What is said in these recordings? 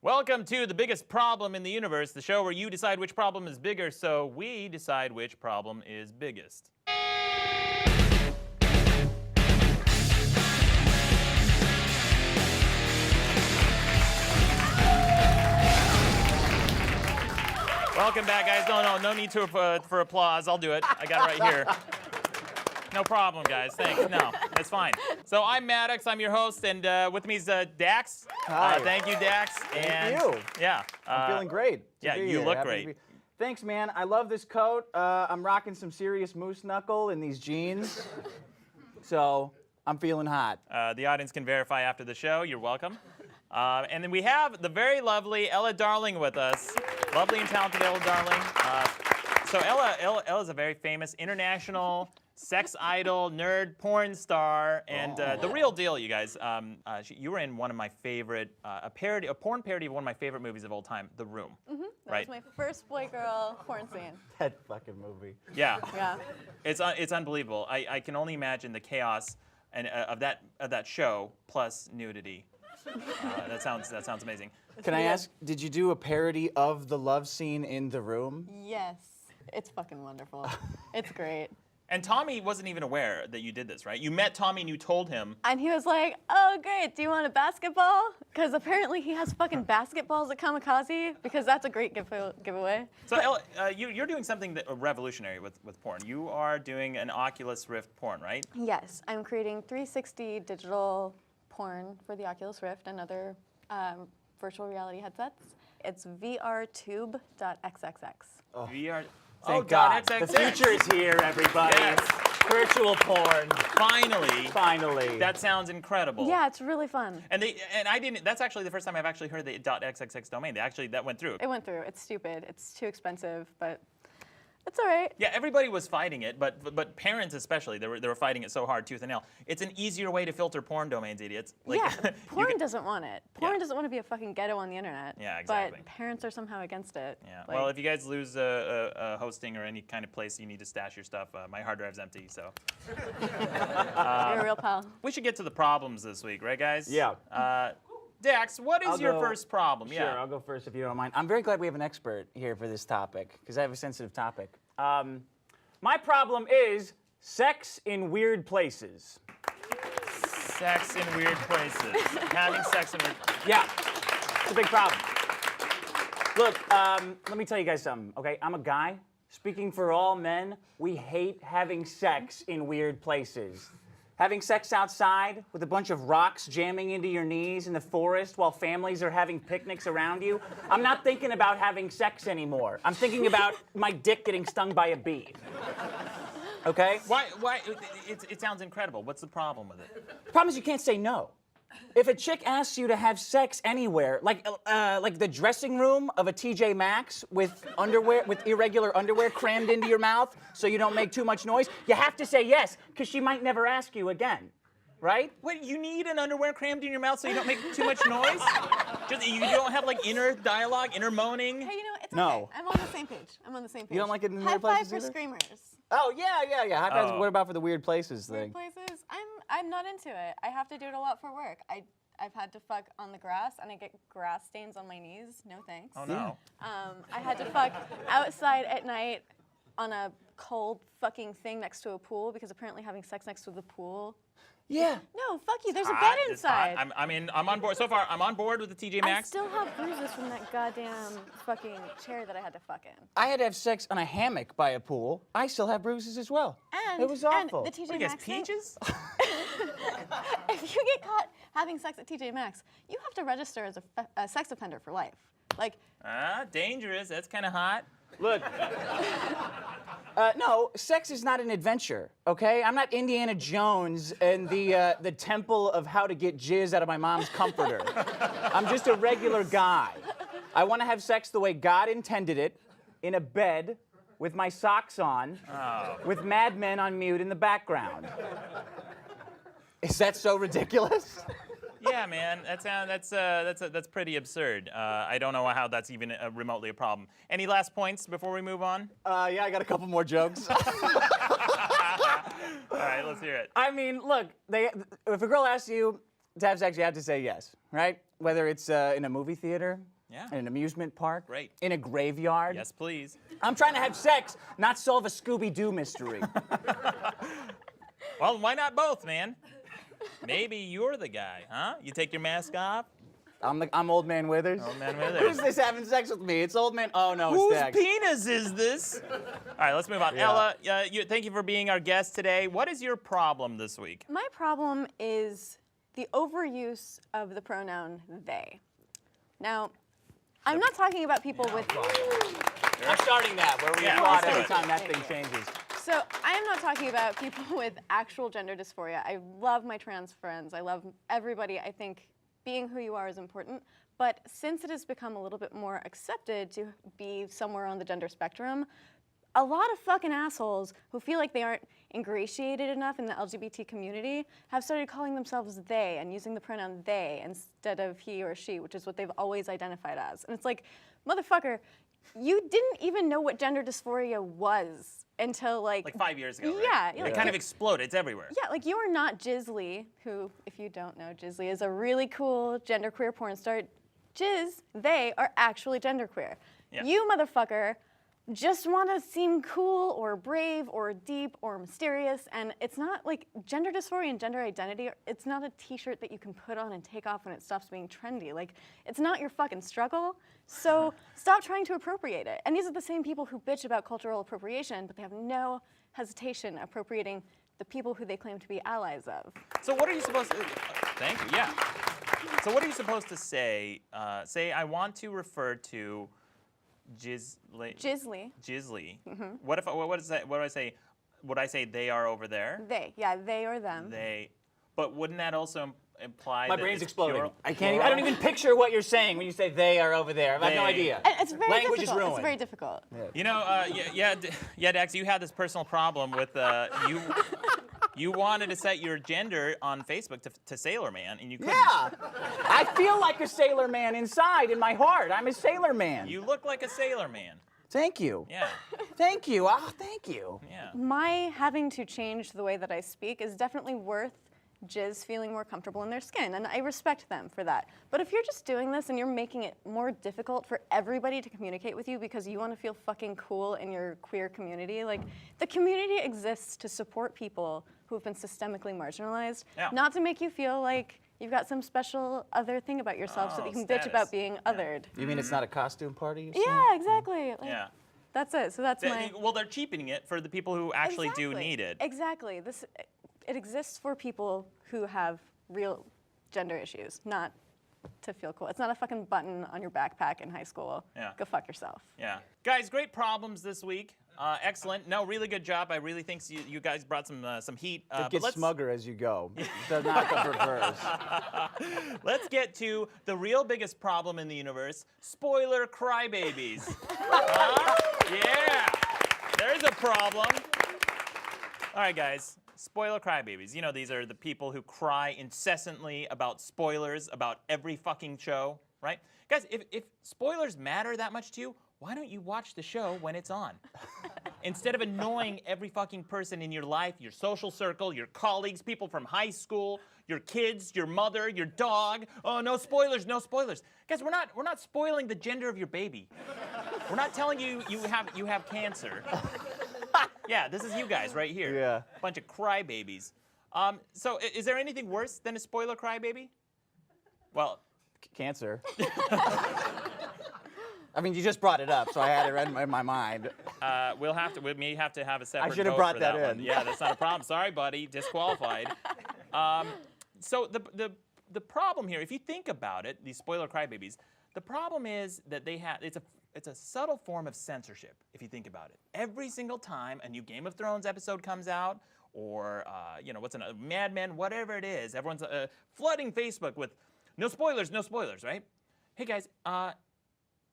Welcome to The Biggest Problem in the Universe, the show where you decide which problem is bigger, so we decide which problem is biggest. Welcome back, guys. No need for applause. I'll do it. I got it right here. No problem, guys. Thanks. No, that's fine. So I'm Maddox. I'm your host, and with me is Dax. Hi. Thank you, Dax. Thank you. Yeah. I'm feeling great. Yeah, you look great. Thanks, man. I love this coat. I'm rocking some serious moose knuckle in these jeans. So I'm feeling hot. The audience can verify after the show. You're welcome. And then we have the very lovely Ella Darling with us. Lovely and talented Ella Darling. So Ella is a very famous international sex idol, nerd, porn star, and the real deal, you guys. You were in one of my favorite, a porn parody of one of my favorite movies of all time, The Room. Mm-hmm. That Right? was my first boy-girl porn scene. That fucking movie. Yeah. Yeah. It's unbelievable. I can only imagine the chaos and of that show plus nudity. That sounds amazing. Can I ask, did you do a parody of the love scene in The Room? Yes. It's fucking wonderful. It's great. And Tommy wasn't even aware that you did this, right? You met Tommy and you told him. And he was like, oh, great, do you want a basketball? Because apparently he has fucking basketballs at Kamikaze, because that's a great giveaway. So Ella, you're doing something revolutionary with porn. You are doing an Oculus Rift porn, right? Yes, I'm creating 360 digital porn for the Oculus Rift and other virtual reality headsets. It's vrtube.xxx. VR. Thank God. XXX. The future is here, everybody. Yes. Virtual porn. Finally. Finally. That sounds incredible. Yeah, it's really fun. And I didn't. That's actually the first time I've actually heard the .xxx domain. That went through. It went through. It's stupid. It's too expensive, but it's all right. Yeah, everybody was fighting it, but parents especially, they were fighting it so hard, tooth and nail. It's an easier way to filter porn domains, idiots. Like, Yeah, porn doesn't want it. Porn Yeah. doesn't want to be a fucking ghetto on the internet. Yeah, exactly. But parents are somehow against it. Yeah. Like, Well, if you guys lose hosting or any kind of place you need to stash your stuff, my hard drive's empty. So you're a real pal. we should get to the problems this week, right, guys? Yeah. Dax, what is I'll your go- first problem? Sure, Yeah. I'll go first if you don't mind. I'm very glad we have an expert here for this topic, because I have a sensitive topic. My problem is sex in weird places. Sex in weird places. Having sex in weird. Yeah, it's a big problem. Look, let me tell you guys something, okay? I'm a guy. Speaking for all men, we hate having sex in weird places. Having sex outside with a bunch of rocks jamming into your knees in the forest while families are having picnics around you. I'm not thinking about having sex anymore. I'm thinking about my dick getting stung by a bee. Okay? Why? It sounds incredible. What's the problem with it? The problem is you can't say no. If a chick asks you to have sex anywhere, like the dressing room of a TJ Maxx with irregular underwear crammed into your mouth so you don't make too much noise, you have to say yes, because she might never ask you again, right? Wait, you need an underwear crammed in your mouth so you don't make too much noise? You don't have like inner dialogue, inner moaning? Hey, you know, it's No. okay. I'm on the same page. You don't like it in High weird five places for either? screamers. Oh, yeah. High fives. Oh. What about for the weird places thing? Weird places. I'm not into it. I have to do it a lot for work. I've had to fuck on the grass, and I get grass stains on my knees. No thanks. Oh no. I had to fuck outside at night on a cold fucking thing next to a pool because apparently having sex next to the pool. Yeah. No, fuck you. There's a Hot, bed it's hot. inside. I'm on board. So far, I'm on board with the TJ I Maxx. still have bruises from that goddamn fucking chair that I had to fuck in. I had to have sex on a hammock by a pool. I still have bruises as well. And it was awful. And the TJ What, you guys Maxx thing- peaches? If you get caught having sex at TJ Maxx, you have to register as a sex offender for life. Like, Dangerous. That's kind of hot. Look. No, sex is not an adventure, okay? I'm not Indiana Jones and the temple of how to get jizz out of my mom's comforter. I'm just a regular guy. I want to have sex the way God intended it, in a bed, with my socks on, with Mad Men on mute in the background. Is that so ridiculous? Yeah, man, that's pretty absurd. I don't know how that's even remotely a problem. Any last points before we move on? Yeah, I got a couple more jokes. All right, let's hear it. I mean, look, if a girl asks you to have sex, you have to say yes, right? whether it's in a movie theater, Yeah. in an amusement park, Great. in a graveyard. Yes, please. I'm trying to have sex, not solve a Scooby-Doo mystery. Well, why not both, man? Maybe you're the guy, huh? You take your mask off. I'm Old Man Withers. Old Man Who's Withers. this having sex with me? It's Old Man. Oh no, Whose it's Dax. penis is this? All right, let's move on. Yeah. Ella, thank you for being our guest today. What is your problem this week? My problem is the overuse of the pronoun they. Now, I'm not talking about people with. I'm starting that where we Yeah, applaud let's do every it. time that thing changes. So I am not talking about people with actual gender dysphoria. I love my trans friends. I love everybody. I think being who you are is important. But since it has become a little bit more accepted to be somewhere on the gender spectrum, a lot of fucking assholes who feel like they aren't ingratiated enough in the LGBT community have started calling themselves they and using the pronoun they instead of he or she, which is what they've always identified as. And it's like, motherfucker, you didn't even know what gender dysphoria was until like 5 years ago, right? Yeah, It kind of exploded. It's everywhere. yeah, like you are not Jizzly, who, if you don't know, Jizzly is a really cool genderqueer porn star. Jizz, they are actually genderqueer. Yeah. You motherfucker just want to seem cool or brave or deep or mysterious, and it's not like gender dysphoria and gender identity, it's not a t-shirt that you can put on and take off when it stops being trendy. Like, it's not your fucking struggle, so stop trying to appropriate it. And these are the same people who bitch about cultural appropriation, but they have no hesitation appropriating the people who they claim to be allies of. So what are you supposed to? Thank you. Yeah. So what are you supposed to say? Say I want to refer to Jizzly, Jizzly. What if what is that? What do I say? Would I say they are over there? they, yeah, they or them. They. But wouldn't that also imply My that brain's it's exploding. plural? I can't. I don't even picture what you're saying when you say they are over there. I have no They. idea. And it's very Language difficult. is ruined. It's very difficult. You know, yeah, Dax, you had this personal problem with you. You wanted to set your gender on Facebook to Sailor Man, and you couldn't. Yeah, I feel like a sailor man inside in my heart. I'm a sailor man. You look like a sailor man. Thank you. Yeah, Thank you. Oh, thank you. yeah. My having to change the way that I speak is definitely worth Jizz feeling more comfortable in their skin, and I respect them for that. But if you're just doing this and you're making it more difficult for everybody to communicate with you because you want to feel fucking cool in your queer community, like, the community exists to support people who have been systemically marginalized, Yeah. not to make you feel like you've got some special other thing about yourself so that you can bitch status. about being othered. You mean it's not a costume party? You Yeah, exactly. Like, Yeah. That's it. So that's my. Well, they're cheapening it for the people who actually do Exactly. need it. Exactly. It exists for people who have real gender issues, not to feel cool. It's not a fucking button on your backpack in high school. Yeah. Go fuck yourself. Yeah. Guys, great problems this week. Excellent. No, really good job. I really think you guys brought some heat. It But gets let's, smugger as you go. It does not go reverse. let's get to the real biggest problem in the universe, spoiler crybabies. Huh? Yeah. There's a problem. All right, guys. Spoiler crybabies. You know, these are the people who cry incessantly about spoilers about every fucking show, right? Guys, if spoilers matter that much to you, why don't you watch the show when it's on? Instead of annoying every fucking person in your life, your social circle, your colleagues, people from high school, your kids, your mother, your dog. Oh, no spoilers, no spoilers. Guys, we're not spoiling the gender of your baby. We're not telling you you have cancer. Yeah, this is you guys right here. Yeah. Bunch of crybabies. So is there anything worse than a spoiler crybaby? Well, Cancer. I mean, you just brought it up, so I had it in my mind. we may have to have a separate should have vote brought for that one. in. Yeah, that's not a problem. Sorry, buddy, disqualified. So the problem here, if you think about it, these spoiler crybabies, the problem is that it's a subtle form of censorship. If you think about it, every single time a new Game of Thrones episode comes out, or Mad Men, whatever it is, everyone's flooding Facebook with no spoilers, right? Hey guys,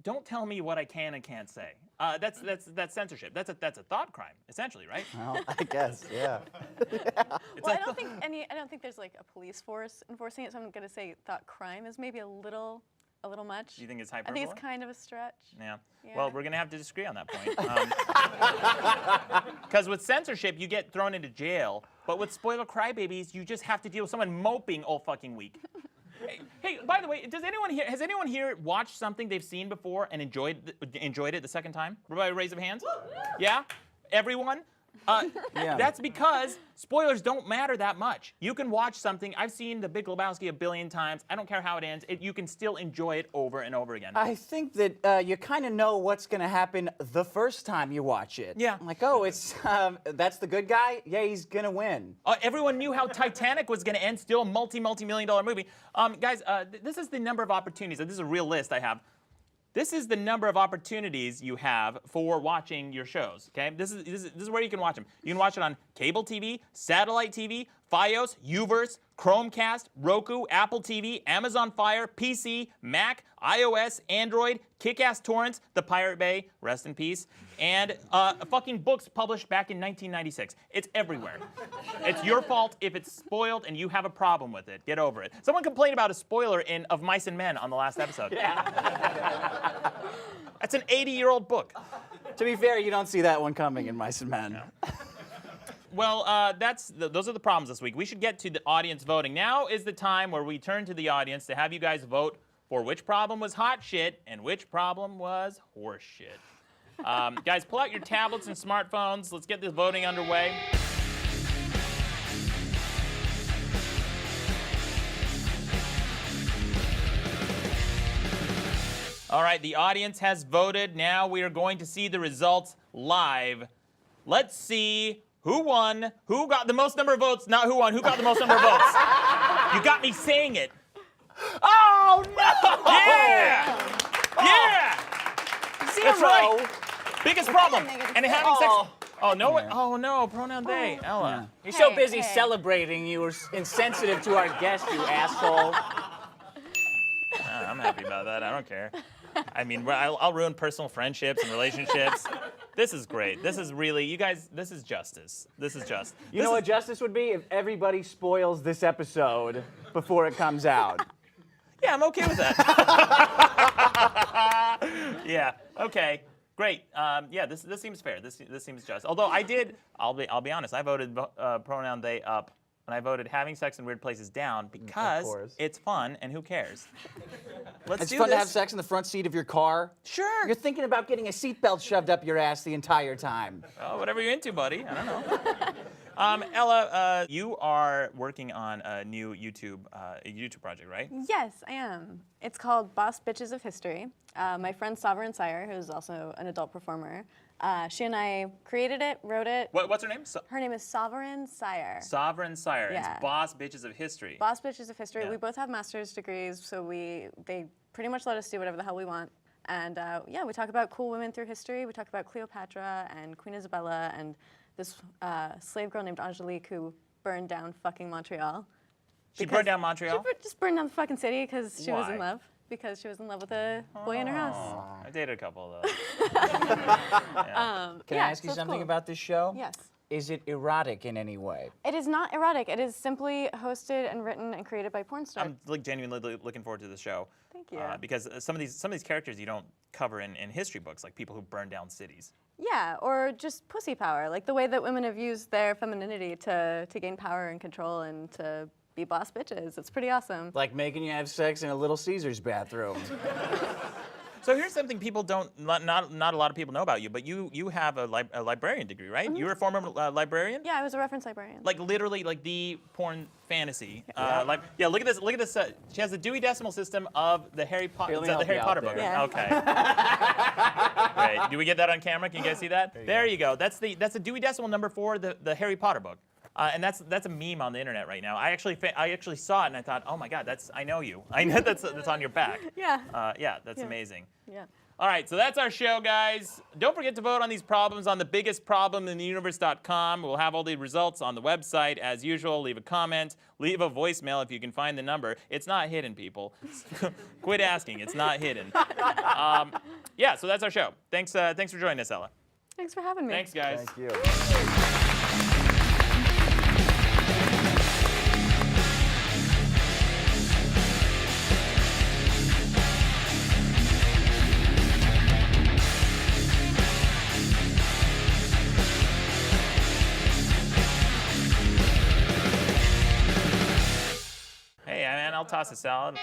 don't tell me what I can and can't say. That's censorship. That's a thought crime, essentially, right? Well, I guess, yeah. Well, I don't think there's like a police force enforcing it. So I'm gonna say thought crime is maybe a little much. You think it's I hyperbole? think it's kind of a stretch. Yeah. Yeah. Well, we're going to have to disagree on that point. Because with censorship, you get thrown into jail. But with spoiler crybabies, you just have to deal with someone moping all fucking week. Hey, by the way, has anyone here watched something they've seen before and enjoyed it the second time? By a raise of hands? Yeah? Everyone? Yeah. That's because spoilers don't matter that much. You can watch something. I've seen The Big Lebowski a billion times. I don't care how it ends. You can still enjoy it over and over again. I think that you kind of know what's going to happen the first time you watch it. Yeah. I'm like, oh, it's that's the good guy? Yeah, he's going to win. Everyone knew how Titanic was going to end. Still a multi-million-dollar movie. Guys, this is the number of opportunities. This is a real list I have. This is the number of opportunities you have for watching your shows, okay? This is where you can watch them. You can watch it on cable TV, satellite TV, Fios, Uverse, Chromecast, Roku, Apple TV, Amazon Fire, PC, Mac, iOS, Android, Kick-Ass Torrents, The Pirate Bay, rest in peace, and fucking books published back in 1996. It's everywhere. It's your fault if it's spoiled and you have a problem with it. Get over it. Someone complained about a spoiler of Mice and Men on the last episode. Yeah. That's an 80-year-old book. To be fair, you don't see that one coming in Mice and Men. Well, those are the problems this week. We should get to the audience voting. Now is the time where we turn to the audience to have you guys vote for which problem was hot shit and which problem was horse shit. Guys, pull out your tablets and smartphones. Let's get this voting underway. All right, the audience has voted. Now we are going to see the results live. Let's see who won, who got the most number of votes, not who won, who got the most number of votes. You got me saying it. Oh, no! Yeah! Yeah! Zero. That's right. Biggest problem. And having sex. Oh. Oh, no. Oh, no. Pronoun they. Ella. You're so Hey, busy hey. celebrating you were insensitive to our guest, you asshole. I'm happy about that. I don't care. I mean, I'll ruin personal friendships and relationships. This is great. This is really, you guys, this is justice. This is just. You know what justice would be? If everybody spoils this episode before it comes out. Yeah, I'm okay with that. Yeah. Okay. Great. Yeah. This seems fair. This seems just. Although I'll be honest. I voted pronoun they up, and I voted having sex in weird places down because course. it's fun and who cares. Let's It's do fun this. to have sex in the front seat of your car. Sure. You're thinking about getting a seatbelt shoved up your ass the entire time. Oh, whatever you're into, buddy. I don't know. Ella, you are working on a new YouTube project, right? Yes, I am. It's called Boss Bitches of History. My friend Sovereign Sire, who's also an adult performer, she and I created it, wrote it. What's her name? Her name is Sovereign Sire. Sovereign Sire. Yeah. It's Boss Bitches of History. Boss Bitches of History. Yeah. We both have master's degrees, so they pretty much let us do whatever the hell we want. And yeah, we talk about cool women through history. We talk about Cleopatra and Queen Isabella and this slave girl named Angelique who burned down fucking Montreal. She burned down Montreal? She just burned down the fucking city because she was Why? in love. Because she was in love with a boy in her house. I dated a couple of those. Can Yeah, I ask you so it's something cool. about this show? Yes. Is it erotic in any way? It is not erotic. It is simply hosted and written and created by porn stars. I'm genuinely looking forward to the show. Thank you. Because some of these characters you don't cover in history books, like people who burn down cities. Yeah, or just pussy power, like the way that women have used their femininity to gain power and control and to be boss bitches. It's pretty awesome. Like making you have sex in a Little Caesars bathroom. So here's something people not a lot of people know about you, but you have a librarian degree, right? Mm-hmm. You were a former librarian? Yeah, I was a reference librarian. Like literally like the porn fantasy. Look at this. Look at this. She has the Dewey Decimal System of the Harry Potter. Let me The help Harry you out Potter there. book. Yeah. Okay. Great. Do we get that on camera? Can you guys see that? There you go. That's the Dewey Decimal number for the Harry Potter book. And that's a meme on the internet right now. I actually saw it and I thought, oh my God, I know you. I know that's on your back. Yeah. Yeah, that's amazing. Yeah. All right, so that's our show, guys. Don't forget to vote on these problems on thebiggestproblemintheuniverse.com. We'll have all the results on the website as usual. Leave a comment, leave a voicemail if you can find the number. It's not hidden, people. Quit asking. It's not hidden. Yeah, so that's our show. Thanks for joining us, Ella. Thanks for having me. Thanks, guys. Thank you. Hey, man, I'll toss the salad.